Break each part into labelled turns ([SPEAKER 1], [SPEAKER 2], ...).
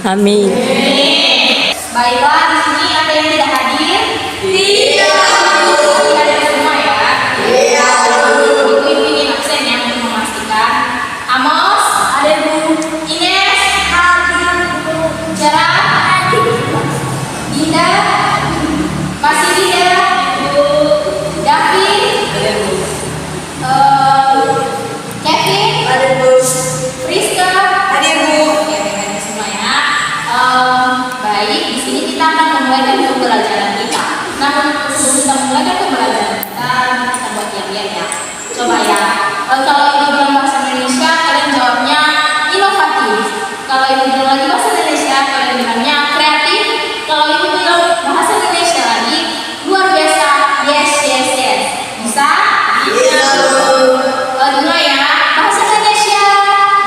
[SPEAKER 1] Amin.
[SPEAKER 2] Baiklah, di sini ada yang tidak hadir? Tidak. Hadir semua ya? Iya. Ibu ingin absen ya untuk memastikan. Amos, ada Ibu Ines, hadir. Jara, hadir. Dinda, masih Dinda. David, Kevin,
[SPEAKER 3] Ada Bu.
[SPEAKER 2] Friska,
[SPEAKER 3] Hadir Bu.
[SPEAKER 2] ya dengan semua ya. Baik, di sini kita akan memulai pembelajaran kita. Namun sebelum kita memulai pembelajaran kita buat diam-diam ya. Coba ya. Kalau ibu bilang bahasa Indonesia, kalian jawabnya inovatif. Kalau ibu bilang lagi bahasa Indonesia, kalian bilangnya kreatif. Kalau ibu bilang bahasa Indonesia lagi, luar biasa. Yes, yes, yes. Bisa?
[SPEAKER 3] Bisa Bu.
[SPEAKER 2] Dengar ya. Bahasa Indonesia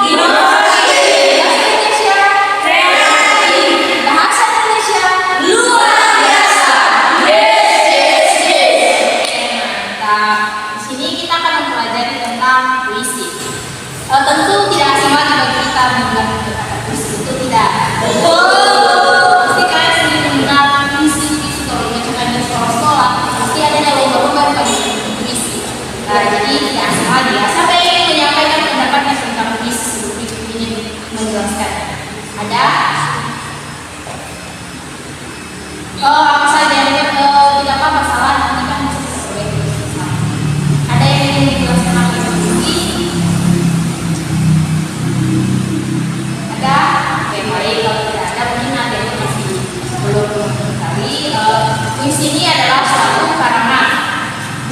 [SPEAKER 3] Inovatif.
[SPEAKER 2] Bahasa Indonesia
[SPEAKER 3] Kreatif.
[SPEAKER 2] Bahasa Indonesia
[SPEAKER 3] Luar biasa. Yes, yes, yes.
[SPEAKER 2] mantap. Di sini kita akan mempelajari tentang puisi. Tentu tidak asing lagi bagi kita mendengar kata puisi, itu tidak. Pasti kalian sering mendengar puisi kalau dibacakan di sekolah-sekolah, pasti ada lomba-lomba bagi puisi. Jadi tidak asing lagi ya. Siapa yang ingin menyampaikan pendapatnya tentang puisi sebelum ingin menjelaskan? Ada? Apa saja yang tidak apa salah nanti kan bisa sesuai. Ada yang ingin dijelaskan lagi tentang puisi? Ada? Oke, baik. Kalau tidak ada mungkin ada yang masih belum mengetahui. Puisi ini adalah suatu karangan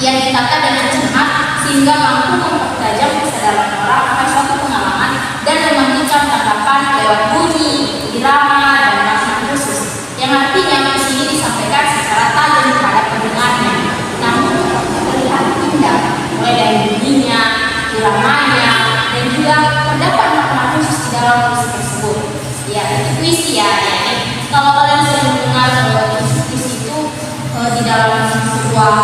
[SPEAKER 2] yang ditata dengan cermat sehingga mampu mempertajam kesadaran orang akan suatu pengalaman dan membangkitkan tanggapan lewat bunyi, irama, dan makna khusus. Yang artinya puisi ini disampaikan secara tajam kepada pendengarnya, namun terlihat indah mulai dari bunyinya, iramanya, dan juga terdapat makna khusus di dalam puisi tersebut. Ya, itu puisi ya. Kalau kalian sering mendengar puisi itu di dalam sebuah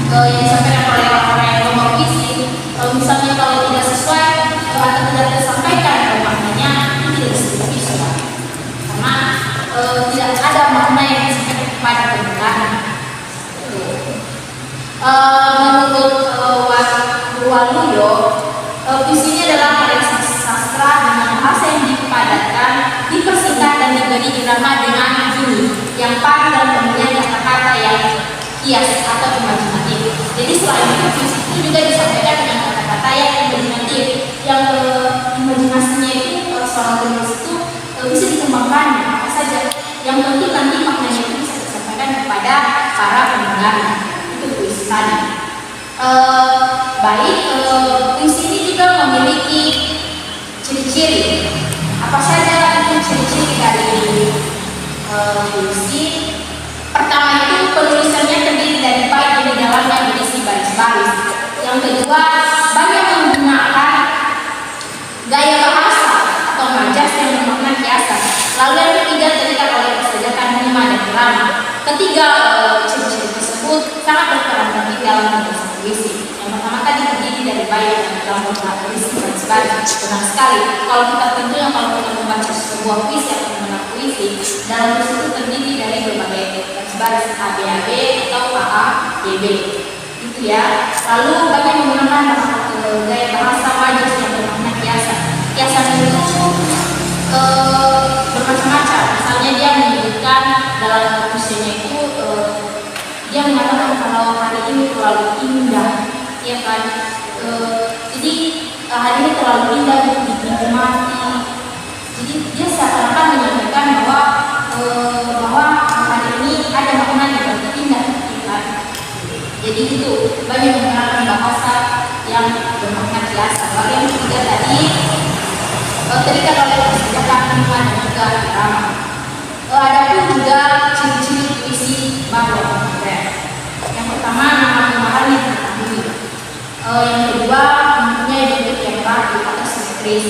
[SPEAKER 2] yang disampaikan oleh orang-orang yang lomba puisi, misalnya kalau tidak sesuai atau tidak tersampaikan maknanya, itu tidak disebut puisi ya. Karena tidak ada makna yang disampaikan kepada pendengar. Menurut Waluyo, puisi ini adalah karya sastra dengan bahasa yang dipadatkan, dipersingkat dan diberi irama dengan bunyi yang pas dan pemilihan kata-kata yang kias atau imajinatif. Jadi selain itu puisi itu juga disampaikan dengan kata-kata yang imajinatif, yang imajinasinya itu seorang penulis itu bisa dikembangkan apa saja. Yang penting nanti maknanya itu bisa disampaikan kepada para pendengar. Itu puisi tadi. Baik, puisi ini juga memiliki ciri-ciri. Apa saja itu ciri-ciri dari puisi? Pertama itu penulisannya terdiri dari bait yang di dalamnya berisi baris-baris. Yang kedua, banyak menggunakan gaya bahasa atau majas yang bermakna kiasan. Lalu yang ketiga terikat oleh persajakan rima dan irama. Ketiga, ciri-ciri tersebut sangat berperan penting dalam penulisan puisi. Yang pertama tadi terdiri dari bait yang dalam bentuk berisi baris-baris. Benar sekali. Kalau kita membaca sebuah puisi atau mengenal puisi, dalam puisi itu terdiri dari berbagai baris ABAB atau AABB. Itu ya. Lalu banyak menggunakan gaya bahasa majas yang bermakna kiasan. Kiasan itu bermacam-macam. Misalnya dia menyebutkan dalam puisinya itu dia mengatakan kalau hari ini terlalu indah, ya kan? Jadi hari ini terlalu indah untuk dinikmati. Jadi dia seakan-akan menyampaikan bahwa hari ini ada makna yang lebih indah, kan? Jadi itu banyak menggunakan bahasa yang bermakna kiasan. Lalu yang ketiga tadi terikat oleh persajakan rima dan juga irama. Adapun juga ciri-ciri puisi baru. Yang pertama, nama penulis yang diketahui. Yang kedua, mempunyai bentuk yang rapi atau simetris.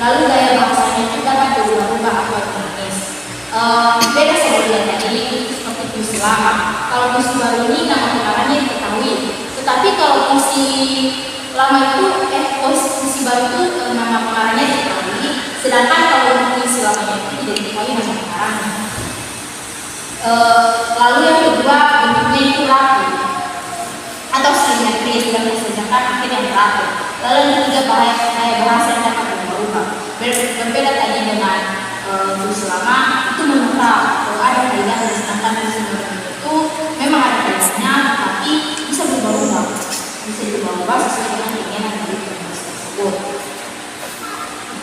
[SPEAKER 2] Lalu gaya bahasanya itu dapat berubah-ubah atau dinamis. Beda sama yang tadi seperti puisi lama. Kalau puisi baru ini nama pengarangnya diketahui. Tetapi kalau puisi lama itu puisi baru itu nama pengarangnya diketahui. Sedangkan kalau untuk puisi lamanya itu tidak diketahui nama pengarangnya. Lalu yang kedua, bentuknya itu rapi atau simetris dan mensejajarkan akhir yang teratur. Lalu yang ketiga, bahasa yang dapat berubah. Berbeda tadi dengan puisi lama, itu menetap ada kaidahnya, sedangkan puisi modern itu memang ada kaidahnya, tapi bisa berubah-ubah sesuai dengan keinginan dari penulis tersebut.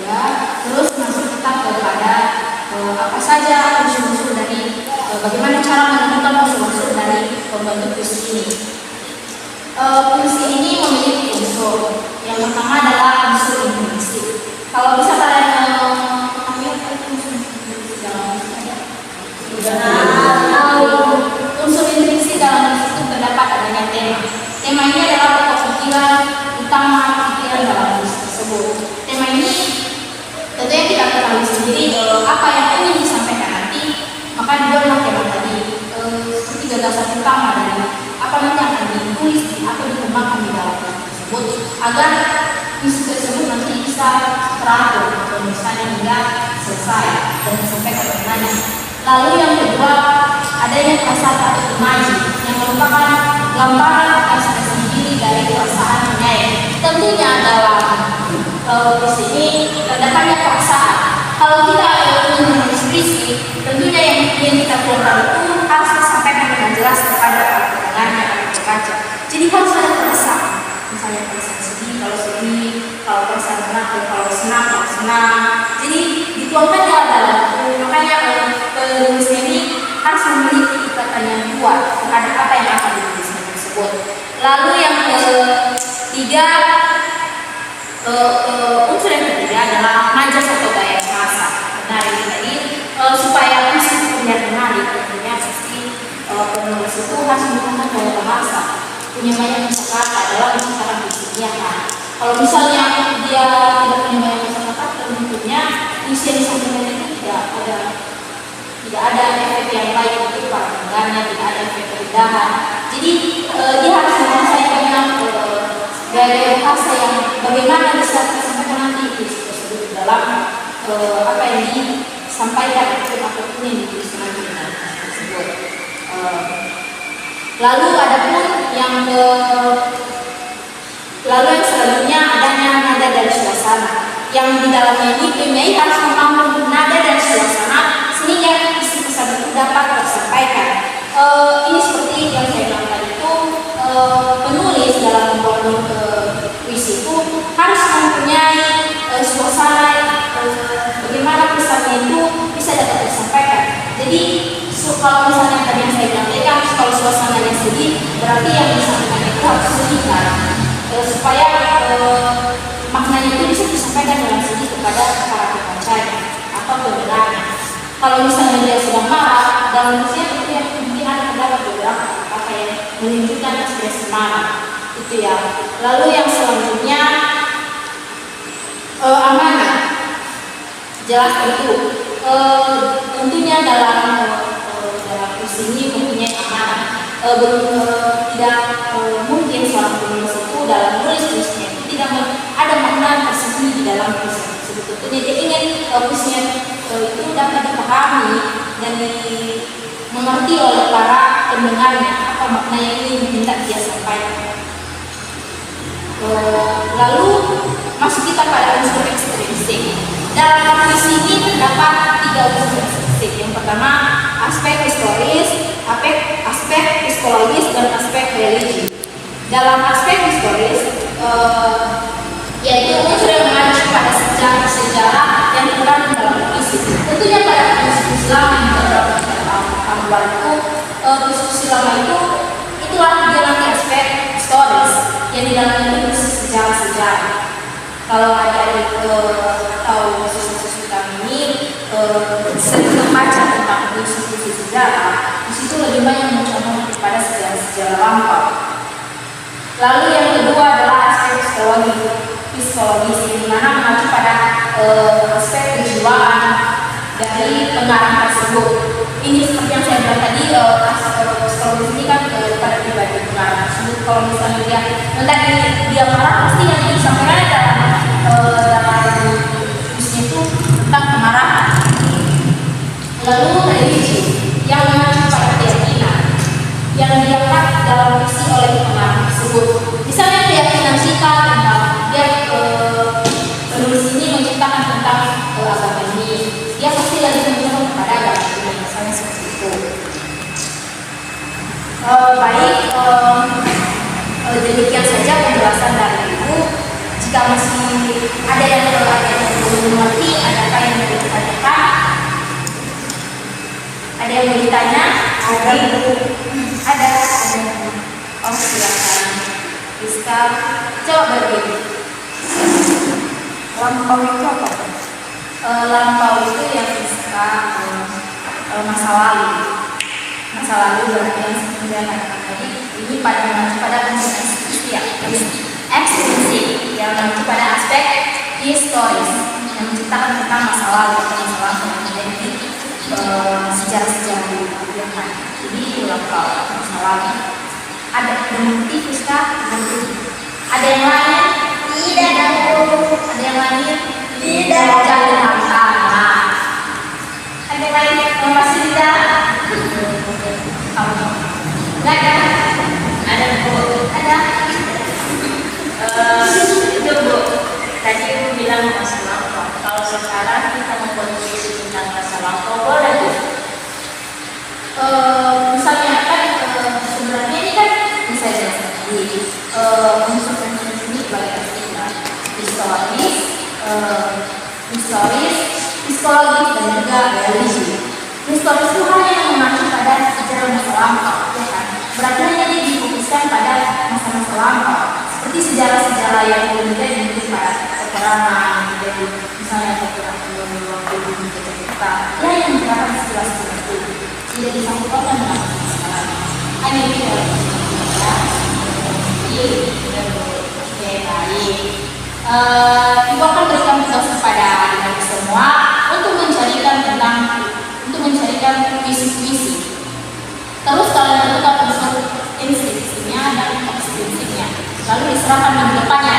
[SPEAKER 2] Ya, terus masuk kita kepada apa saja unsur-unsur dari bagaimana cara menemukan unsur-unsur dari pembentuk puisi ini. Puisi ini memiliki unsur. Yang pertama adalah unsur intrinsik. Kalau bisa kalian ambil unsur intrinsik dalam puisi ada? Unsur intrinsik dalam puisi itu terdapat adanya tema. Tema ini adalah pokok pikiran utama pikiran dalam puisi tersebut. Tema ini tentunya tidak ketahui sendiri apa yang ingin disampaikan nanti, maka dibuatlah tema tadi seperti gagasan utama dari apa nanti akan ditulis atau dikembangkan di dalam puisi tersebut agar puisi tersebut nanti bisa teratur misalnya hingga selesai dan disampaikan dengannya. Lalu yang kedua, adanya perasaan atau imaji yang merupakan gambaran ekspresi diri dari perasaan penyair. Tentunya dalam puisi ini terdapatnya perasaan. Kalau kita ingin menulis puisi, tentunya yang ingin kita keluarkan itu harus disampaikan dengan jelas kepada pendengarnya atau pembaca. Jadi harus ada perasaan, misalnya perasaan sedih kalau sedih, kalau perasaan senang kalau senang. Jadi dituangkan dalam buku. Makanya penulis ini harus memiliki ikatan yang kuat terhadap apa yang akan ditulisnya tersebut. Lalu yang ketiga, unsur yang ketiga adalah majas atau gaya bahasa. Nah ini tadi supaya puisi terlihat menarik, tentunya pasti penulis itu harus menggunakan gaya bahasa, punya banyak kosakata dalam menciptakan puisinya. Kan? Kalau misalnya dia tidak punya banyak kosakata, tentunya puisi yang disampaikan itu tidak ada efek yang baik untuk para pendengarnya, tidak ada efek keindahan. Jadi dia harus menguasai banyak gaya bahasa yang bagaimana bisa disampaikan nanti puisi tersebut dalam apa yang disampaikan apapun yang ditulis nanti tersebut. Lalu lalu yang selanjutnya adanya nada dan suasana yang di dalamnya ini penyair harus membangun nada dan suasana sehingga isi pesan itu dapat tersampaikan. Ini seperti yang saya bilang tadi itu penulis dalam membuat puisi itu harus mempunyai suasana bagaimana pesannya itu bisa dapat tersampaikan. Jadi kalau misalnya tadi yang saya bilang kalau suasananya sedih, berarti yang disampaikan itu harus sedih kan, supaya maknanya itu bisa disampaikan dengan sedih kepada para pembacanya atau pendengarnya. Kalau misalnya dia sedang marah, dalam puisinya itu yang mungkin ada terdapat beberapa kata yang menunjukkan ekspresi marah itu ya. Lalu yang selanjutnya amanah, jelas itu tentunya dalam puisi ini mempunyai amanah. Tidak mungkin seorang penulis itu dalam menulis puisinya itu tidak ada makna tersembunyi di dalam puisi tersebut. Tentunya dia ingin puisinya itu dapat dipahami dan dimengerti oleh para pendengarnya apa makna yang ingin minta dia sampaikan. Lalu masuk kita pada unsur ekstrinsik. Dalam puisi ini terdapat 3 unsur ekstrinsik. Yang pertama aspek historis, aspek psikologis dan aspek religi. Dalam aspek historis yaitu unsur yang mengacu pada sejarah yang terkandung dalam puisi. Tentunya pada puisi lama yang terdapat pada itu puisi lama itulah dia nanti aspek historis yang di dalamnya itu sejarah. Kalau adik-adik atau siswa-siswi kami ini sering membaca tentang puisi-puisi sejarah, di situ lebih banyak mencontoh kepada sejarah lampau. Lalu yang kedua adalah aspek psikologis yang dimana mengacu pada aspek kejiwaan dari pengarang tersebut. Ini seperti yang saya bilang tadi, aspek psikologis ini kan pada pribadi pengarang tersebut. Kalau misalnya dia marah, pasti yang disampaikan dalam puisinya itu ada yang belum mengerti, adakah yang mau ditanyakan? Ada yang mau ditanya? Ada. Oh, silakan. Rizka, coba berbagi.
[SPEAKER 4] Lampau itu apa?
[SPEAKER 2] Lampau itu yang Rizka masa lalu. Masa lalu berarti yang sebenarnya katakan tadi ini pada konsep ya, eksistensi yang mengacu pada aspek historis yang menceritakan tentang masa lalu atau masalah yang terjadi di sejarah-sejarah dulu ya kan. Jadi itu lampau masa lalu. Ada berarti Rizka berarti ada yang lain?
[SPEAKER 3] Tidak tahu.
[SPEAKER 2] Ada yang lain?
[SPEAKER 3] Tidak.
[SPEAKER 2] Jangan tangan. Ada yang lain yang masih tidak? Kamu nggak ada?
[SPEAKER 1] Ada Bu.
[SPEAKER 2] Ada.
[SPEAKER 1] Itu Bu. Tadi Ibu bilang masa lampau. Kalau sekarang kita membuat puisi tentang masa lampau boleh Bu?
[SPEAKER 2] Misalnya kan sebenarnya ini kan bisa jadi unsur ini sebagai istilah historis, psikologis dan juga religi. Historis itu hanya yang mengacu pada sejarah masa lampau, ya kan? Berarti hanya difokuskan pada masa-masa lampau, seperti sejarah-sejarah yang kemudian mungkin pada peperangan, jadi misalnya peperangan waktu di kita, ya yang menceritakan sejarah-sejarah itu tidak disangkutkan dengan masa sekarang. Hanya itu ya. Oke, baik. Ibu akan berikan tugas kepada adik-adik semua untuk mencarikan puisi-puisi. Terus kalian tentukan unsur inskripsinya dan ekstrinsipnya. Lalu diserahkan minggu depannya.